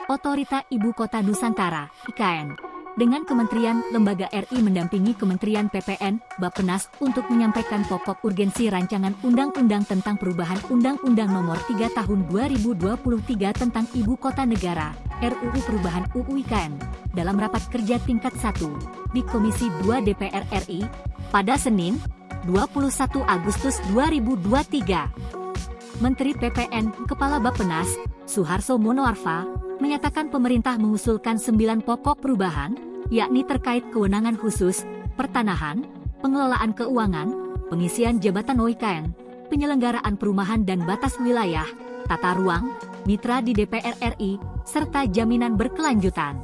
Otorita Ibu Kota Nusantara, IKN, dengan Kementerian Lembaga RI mendampingi Kementerian PPN, Bappenas untuk menyampaikan pokok urgensi rancangan Undang-Undang tentang perubahan Undang-Undang Nomor 3 Tahun 2023 tentang Ibu Kota Negara, RUU Perubahan UU IKN, dalam rapat kerja tingkat 1 di Komisi 2 DPR RI pada Senin, 21 Agustus 2023. Menteri PPN, Kepala Bappenas, Suharso Monoarfa, menyatakan pemerintah mengusulkan 9 pokok perubahan, yakni terkait kewenangan khusus, pertanahan, pengelolaan keuangan, pengisian jabatan OIKN, penyelenggaraan perumahan dan batas wilayah, tata ruang, mitra di DPR RI, serta jaminan berkelanjutan.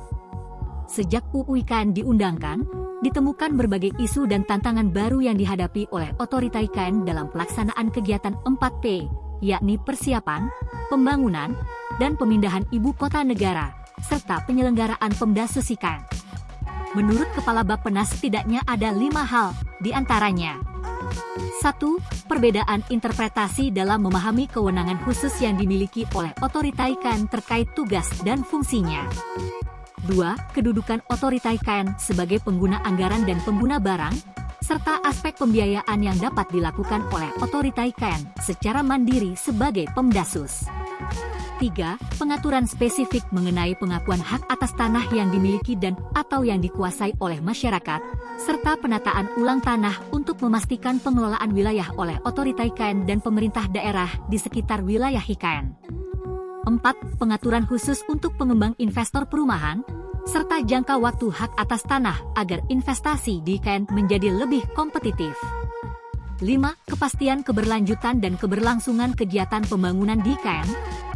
Sejak UU IKN diundangkan, ditemukan berbagai isu dan tantangan baru yang dihadapi oleh otorita IKN dalam pelaksanaan kegiatan 4P, yakni persiapan, pembangunan, dan pemindahan ibu kota negara, serta penyelenggaraan Pemdasus IKN. Menurut Kepala Bappenas setidaknya ada 5 hal, diantaranya 1. Perbedaan interpretasi dalam memahami kewenangan khusus yang dimiliki oleh otorita IKN terkait tugas dan fungsinya. 2. Kedudukan otorita IKN sebagai pengguna anggaran dan pengguna barang, serta aspek pembiayaan yang dapat dilakukan oleh otorita IKN secara mandiri sebagai Pemdasus. 3. Pengaturan spesifik mengenai pengakuan hak atas tanah yang dimiliki dan atau yang dikuasai oleh masyarakat, serta penataan ulang tanah untuk memastikan pengelolaan wilayah oleh otorita IKN dan pemerintah daerah di sekitar wilayah IKN. 4. Pengaturan khusus untuk pengembang investor perumahan, serta jangka waktu hak atas tanah agar investasi di IKN menjadi lebih kompetitif. 5. Kepastian keberlanjutan dan keberlangsungan kegiatan pembangunan di IKN,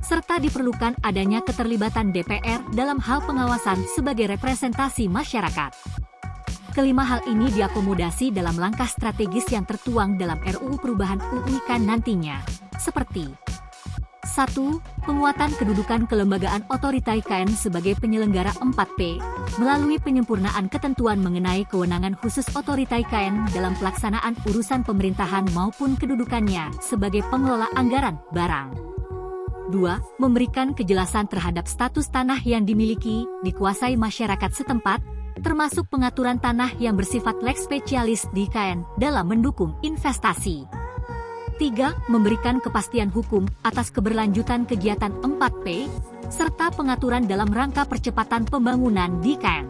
serta diperlukan adanya keterlibatan DPR dalam hal pengawasan sebagai representasi masyarakat. Kelima hal ini diakomodasi dalam langkah strategis yang tertuang dalam RUU Perubahan UU IKN nantinya, seperti 1. Penguatan kedudukan kelembagaan otorita IKN sebagai penyelenggara 4P, melalui penyempurnaan ketentuan mengenai kewenangan khusus otorita IKN dalam pelaksanaan urusan pemerintahan maupun kedudukannya sebagai pengelola anggaran barang. 2. Memberikan kejelasan terhadap status tanah yang dimiliki, dikuasai masyarakat setempat, termasuk pengaturan tanah yang bersifat lex specialis di IKN dalam mendukung investasi. 3. Memberikan kepastian hukum atas keberlanjutan kegiatan 4P, serta pengaturan dalam rangka percepatan pembangunan di IKN.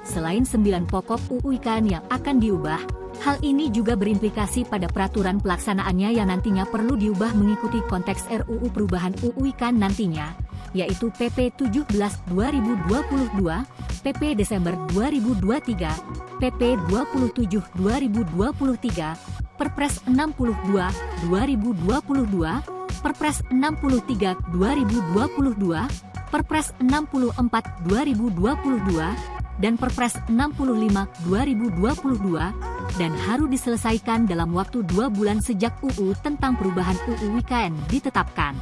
Selain 9 pokok UU IKN yang akan diubah, hal ini juga berimplikasi pada peraturan pelaksanaannya yang nantinya perlu diubah mengikuti konteks RUU Perubahan UU IKN nantinya, yaitu PP 17/2022, PP Desember 2023, PP 27/2023, Perpres 62/2022, Perpres 63/2022, Perpres 64/2022, dan Perpres 65/2022, dan harus diselesaikan dalam waktu 2 bulan sejak UU tentang perubahan UU IKN ditetapkan.